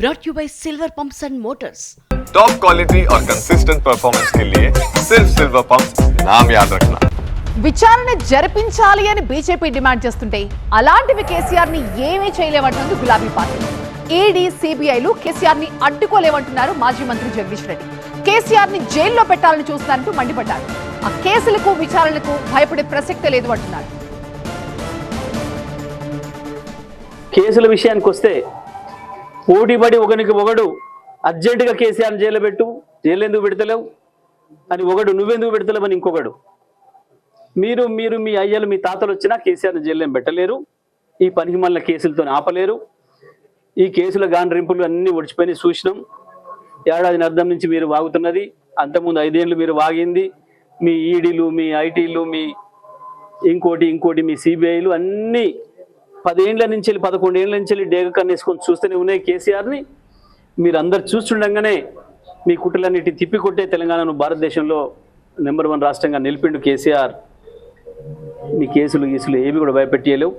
brought you by Silver Pumps and Motors. Top quality और consistent performance के लिए सिर्फ सिल्वर पंप्स नाम याद रखना। విచారణ జరిపించాలి అని బీజేపీ డిమాండ్ చేస్తుంటే అలాంటివి కేసీఆర్ ని ఏమీ చేయలేమంటుంది గులాబీ పార్టీ. ఈడీ సిబిఐలు కేసీఆర్ ని అడ్డుకోలేమంటున్నారు మాజీ మంత్రి జగదీష్ రెడ్డి. కేసీఆర్ ని జైల్లో పెట్టాలని చూస్తారంటూ మండిపడ్డారు. ఆ కేసులకు విచారణకు భయపడే ప్రసక్తే లేదు అంటున్నారు. కేసుల విషయానికి వస్తే పోటీపడి ఒకరికి ఒకడు అర్జెంటుగా కేసీఆర్ని జైలు పెట్టు, జైలు ఎందుకు పెడతలేవు అని ఒకడు, నువ్వెందుకు పెడతలేవని ఇంకొకడు. మీరు మీ అయ్యలు మీ తాతలు వచ్చినా కేసీఆర్ని జైలు ఏం పెట్టలేరు. ఈ పనికి మళ్ళీ కేసులతో ఆపలేరు. ఈ కేసుల గాండ్రింపులు అన్నీ ఒడిచిపోయి చూసినాం. ఏడాది అర్థం నుంచి మీరు వాగుతున్నది, అంతకుముందు 5 ఏళ్ళు మీరు వాగింది. మీ ఈడీలు, మీ ఐటీలు, మీ ఇంకోటి మీ సిబిఐలు అన్నీ 10 ఏళ్ల నుంచి 11 ఏళ్ల నుంచి డేగ కన్నేసుకొని చూస్తూనే ఉన్నాయి కేసీఆర్ని. మీరు అందరు చూస్తుండగానే మీ కుట్రలన్నిటి తిప్పికొట్టే తెలంగాణను భారతదేశంలో నెంబర్ 1 రాష్ట్రంగా నిలిపిండు కేసీఆర్. మీ కేసులు ఏవి కూడా భయపెట్టలేవు.